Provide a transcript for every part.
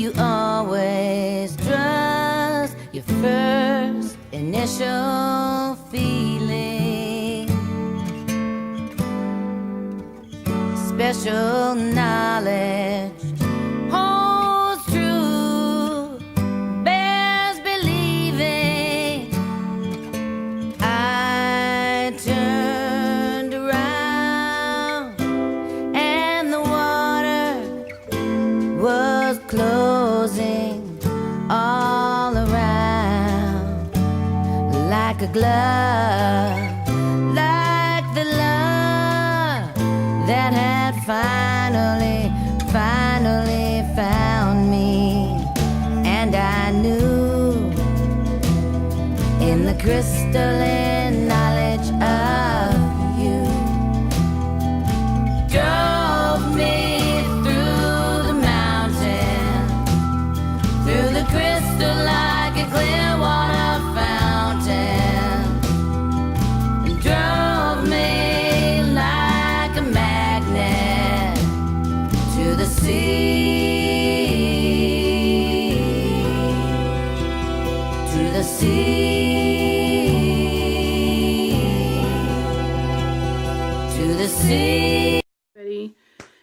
you always trust your first initial feeling. Special knowledge holds true, bears believing. I turned around and the water was closing all around like a glove, like the love that had finally found me. And I knew in the crystalline knowledge of you drove me through the mountain, through the crystal like a clear water fountain, and drove me like a magnet to the sea, to the sea, to the sea.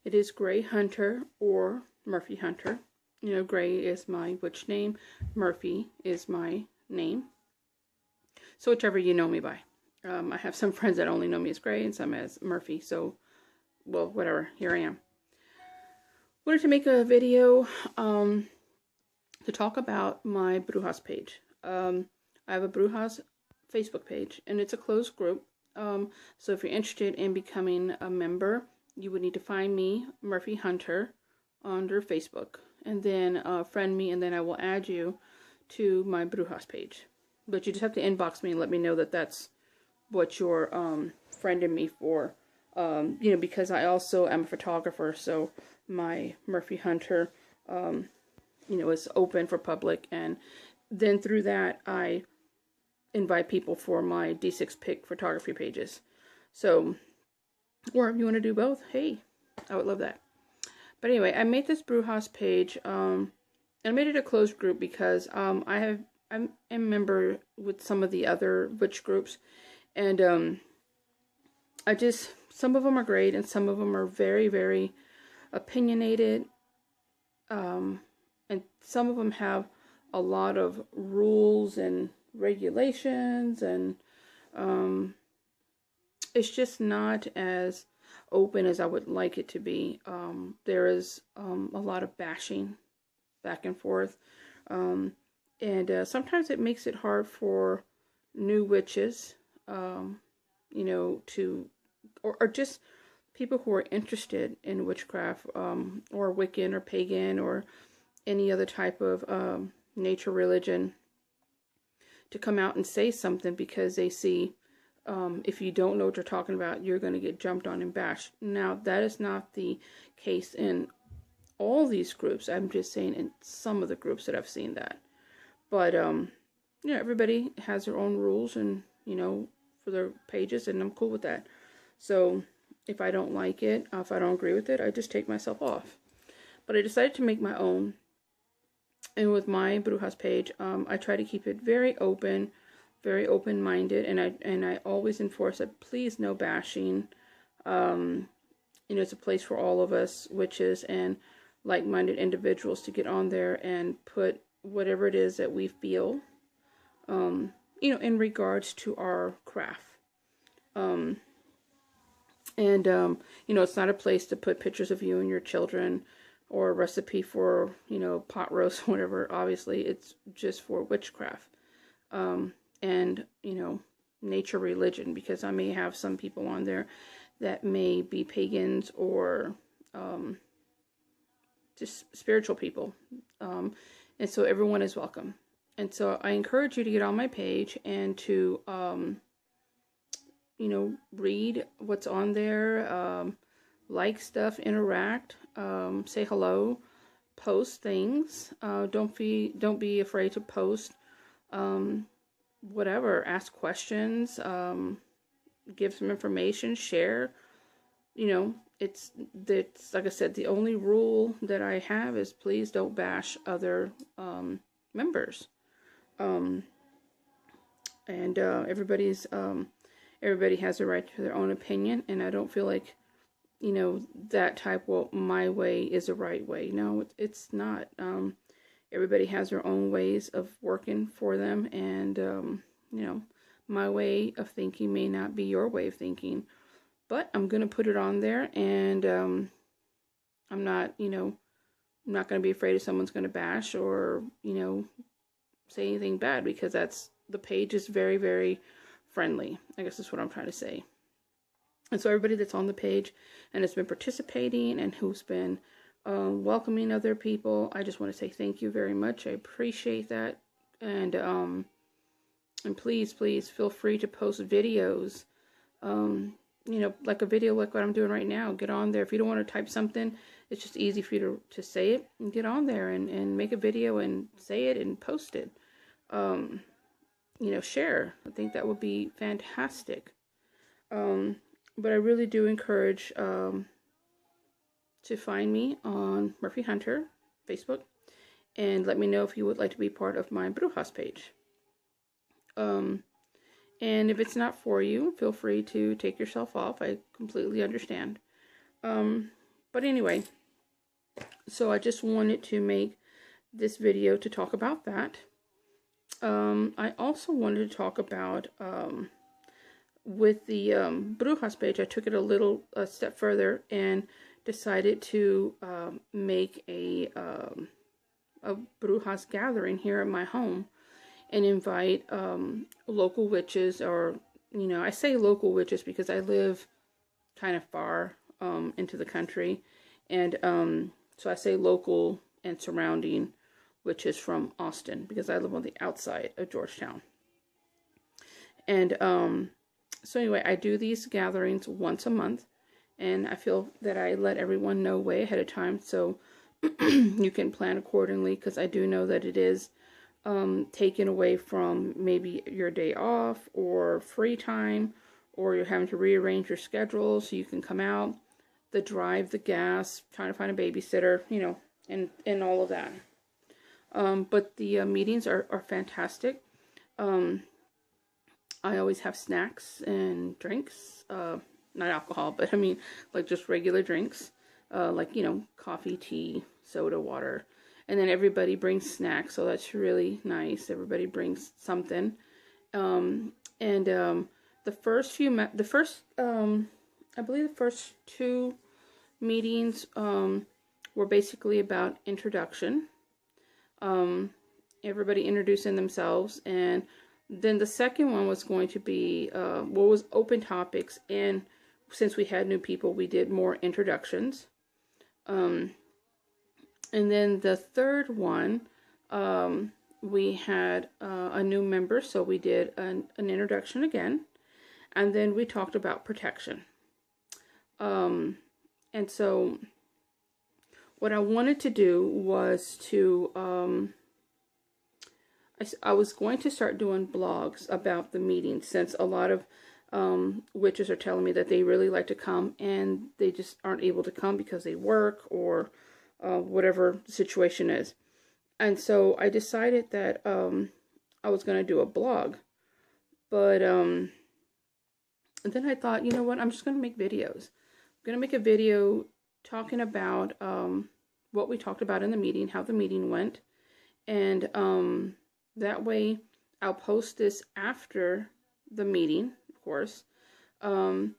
It is Gray Hunter or Murphy Hunter. You know, Gray is my witch name. Murphy is my name. So whichever you know me by. I have some friends that only know me as Gray and some as Murphy. So, well, whatever. Here I am. Wanted to make a video to talk about my Brujas page. I have a Brujas Facebook page, and it's a closed group. So if you're interested in becoming a member, you would need to find me, Murphy Hunter, under Facebook, and then friend me, and then I will add you to my Brujas page. But you just have to inbox me and let me know that that's what you're friending me for. You know, because I also am a photographer, so my Murphy Hunter, you know, is open for public, and then through that I invite people for my D6 pick photography pages. So, or if you want to do both, hey, I would love that. But anyway, I made this Brujas page, and I made it a closed group because I'm a member with some of the other witch groups, and some of them are great, and some of them are very, very opinionated, and some of them have a lot of rules and regulations, and it's just not as open as I would like it to be. There is a lot of bashing back and forth, and sometimes it makes it hard for new witches, you know, or just people who are interested in witchcraft, or Wiccan or pagan or any other type of nature religion, to come out and say something, because they see if you don't know what you're talking about, you're going to get jumped on and bashed. Now, that is not the case in all these groups. I'm just saying in some of the groups that I've seen that. But, yeah, everybody has their own rules, and, you know, for their pages, and I'm cool with that. So, if I don't like it, if I don't agree with it, I just take myself off. But I decided to make my own. And with my Brujas page, I try to keep it very open, very open-minded, and I always enforce that please no bashing. You know, it's a place for all of us witches and like-minded individuals to get on there and put whatever it is that we feel, you know, in regards to our craft. You know, it's not a place to put pictures of you and your children, or a recipe for, you know, pot roast, whatever. Obviously, it's just for witchcraft. And, you know, nature religion, because I may have some people on there that may be pagans or just spiritual people. And so everyone is welcome. And so I encourage you to get on my page and to, you know, read what's on there, like stuff, interact, say hello, post things. Don't be afraid to post whatever, ask questions, give some information, share, you know, it's like I said, the only rule that I have is please don't bash other members. And everybody has a right to their own opinion, and I don't feel like, you know, that type, well, my way is the right way. No, it's not. Everybody has their own ways of working for them, and you know, my way of thinking may not be your way of thinking, but I'm gonna put it on there, and I'm not, you know, I'm not gonna be afraid if someone's gonna bash or, you know, say anything bad, because the page is very, very friendly. I guess that's what I'm trying to say. And so everybody that's on the page and has been participating and who's been welcoming other people, I just want to say thank you very much. I appreciate that. And please, please feel free to post videos. You know, like a video like what I'm doing right now. Get on there. If you don't want to type something, it's just easy for you to say it, and get on there and make a video and say it and post it. You know, share. I think that would be fantastic. But I really do encourage to find me on Murphy Hunter Facebook, and let me know if you would like to be part of my Brujas page. And if it's not for you, feel free to take yourself off. I completely understand. But anyway, so I just wanted to make this video to talk about that. I also wanted to talk about with the Brujas page. I took it a step further and decided to make a Brujas Gathering here at my home, and invite local witches, or, you know, I say local witches because I live kind of far into the country, and so I say local and surrounding witches from Austin, because I live on the outside of Georgetown. And so anyway, I do these gatherings once a month, and I feel that I let everyone know way ahead of time, so you can plan accordingly, because I do know that it is taken away from maybe your day off or free time, or you're having to rearrange your schedule so you can come out, the drive, the gas, trying to find a babysitter, you know, and all of that. But the meetings are fantastic. I always have snacks and drinks, not alcohol, but I mean, like just regular drinks, like, you know, coffee, tea, soda, water. And then everybody brings snacks, so that's really nice. Everybody brings something. The first I believe the first two meetings were basically about introduction. Everybody introducing themselves, and then the second one was going to be what was open topics, and since we had new people, we did more introductions. And then the third one, we had a new member, so we did an introduction again, and then we talked about protection. And so what I wanted to do was to, I was going to start doing blogs about the meeting, since a lot of witches are telling me that they really like to come, and they just aren't able to come because they work, or whatever the situation is. And so I decided that I was going to do a blog, but and then I thought, you know what, I'm just going to make videos. I'm going to make a video talking about what we talked about in the meeting, how the meeting went, and that way I'll post this after the meeting, of course, and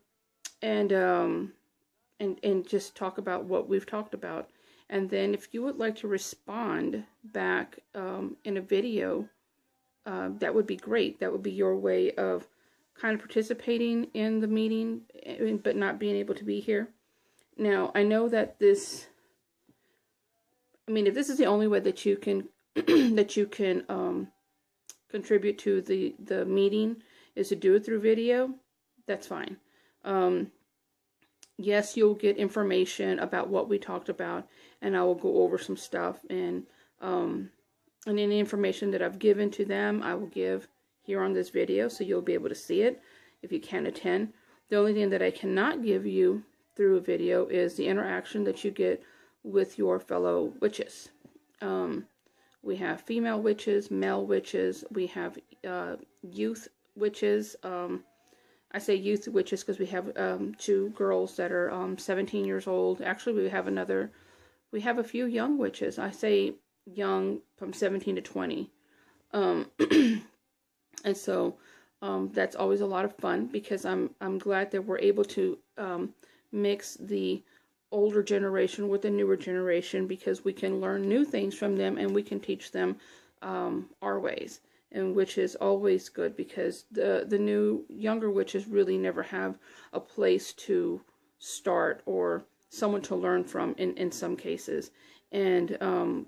just talk about what we've talked about. And then if you would like to respond back in a video, that would be great. That would be your way of kind of participating in the meeting, but not being able to be here. Now, I know that if this is the only way that you can that you can contribute to the meeting is to do it through video, that's fine. Yes, you'll get information about what we talked about, and I will go over some stuff, and any information that I've given to them, I will give here on this video, so you'll be able to see it if you can't attend. The only thing that I cannot give you through a video is the interaction that you get with your fellow witches. We have female witches, male witches. We have youth witches. I say youth witches because we have 2 girls that are 17 years old. Actually, we have a few young witches. I say young from 17 to 20. And so that's always a lot of fun because I'm glad that we're able to mix the older generation with the newer generation, because we can learn new things from them and we can teach them our ways, and which is always good, because the younger witches really never have a place to start or someone to learn from in some cases, and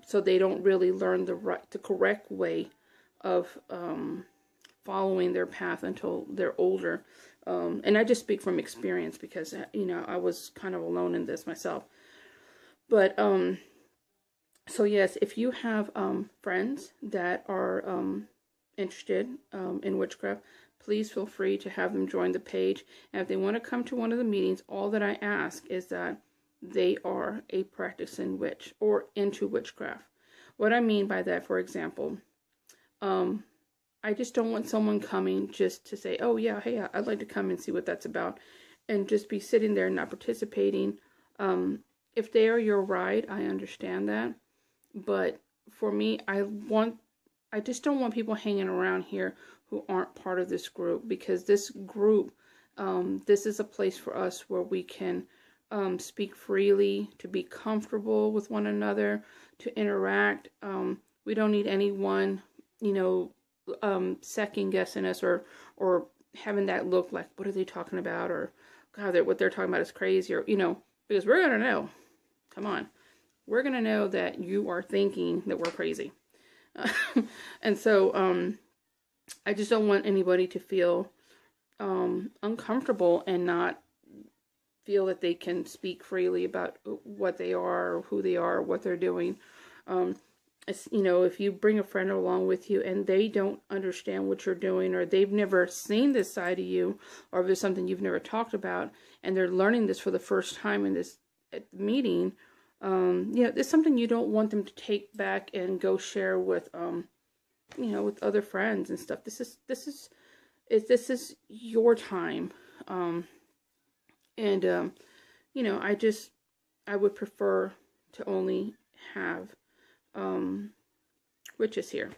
so they don't really learn the correct way of following their path until they're older. And I just speak from experience because, I was kind of alone in this myself. But, so yes, if you have friends that are interested in witchcraft, please feel free to have them join the page. And if they want to come to one of the meetings, all that I ask is that they are a practicing witch or into witchcraft. What I mean by that, for example, I just don't want someone coming just to say, oh yeah, hey, I'd like to come and see what that's about, and just be sitting there and not participating. If they are your ride, I understand that. But for me, I just don't want people hanging around here who aren't part of this group, because this group, this is a place for us where we can speak freely, to be comfortable with one another, to interact. We don't need anyone, second guessing us or having that look like, what are they talking about? Or, God, what they're talking about is crazy, or, because we're going to know. Come on. We're going to know that you are thinking that we're crazy. And so, I just don't want anybody to feel uncomfortable and not feel that they can speak freely about what they are, or who they are, or what they're doing. If you bring a friend along with you and they don't understand what you're doing, or they've never seen this side of you, or if there's something you've never talked about and they're learning this for the first time in this meeting, it's something you don't want them to take back and go share with, with other friends and stuff. This is your time. I would prefer to only have witches here.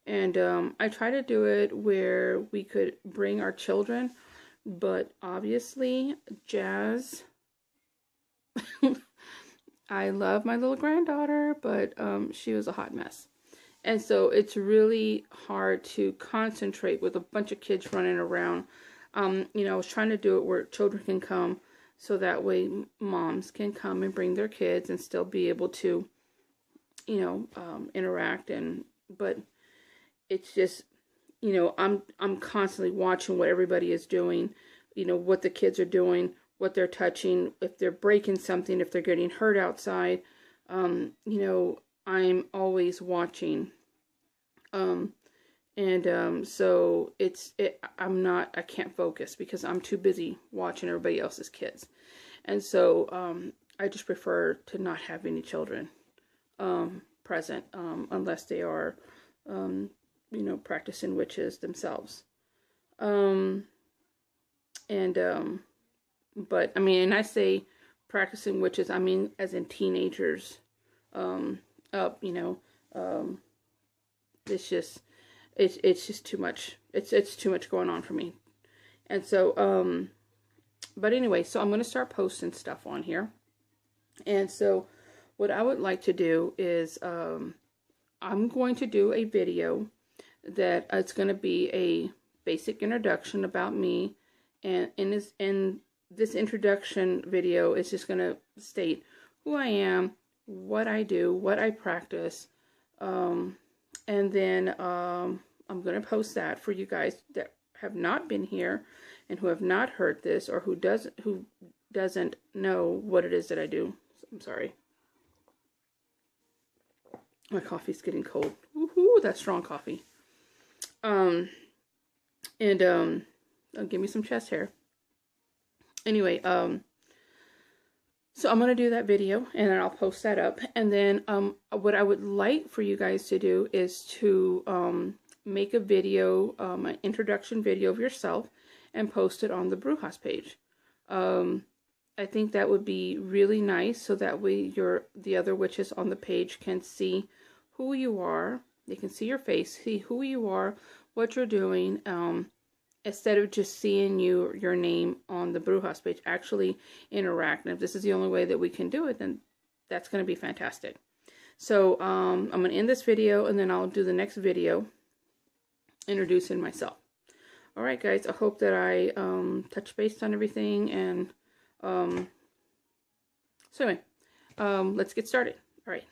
And I try to do it where we could bring our children, but obviously Jazz, I love my little granddaughter, but she was a hot mess. And so it's really hard to concentrate with a bunch of kids running around. I was trying to do it where children can come, so that way moms can come and bring their kids and still be able to interact. But it's just, I'm constantly watching what everybody is doing, what the kids are doing, what they're touching, if they're breaking something, if they're getting hurt outside. I'm always watching. So I can't focus because I'm too busy watching everybody else's kids. And so, I just prefer to not have any children present, unless they are, practicing witches themselves. But I mean, and I say practicing witches, I mean, as in teenagers, up, it's just too much. It's too much going on for me. And so, but anyway, so I'm going to start posting stuff on here. And so what I would like to do is, I'm going to do a video that it's going to be a basic introduction about me. And in this introduction video is just going to state who I am, what I do, what I practice. And then, I'm going to post that for you guys that have not been here and who have not heard this, or who doesn't know what it is that I do. I'm sorry. My coffee's getting cold. Woohoo, that's strong coffee. Give me some chest hair. Anyway, So I'm going to do that video and then I'll post that up. And then what I would like for you guys to do is to make a video, an introduction video of yourself and post it on the Brujas page. I think that would be really nice, so that way the other witches on the page can see who you are. They can see your face, see who you are, what you're doing, instead of just seeing your name on the Brujas page. Actually interact. And if this is the only way that we can do it, then that's going to be fantastic. So I'm going to end this video, and then I'll do the next video introducing myself. All right, guys, I hope that I touch base on everything. And so anyway, let's get started. All right.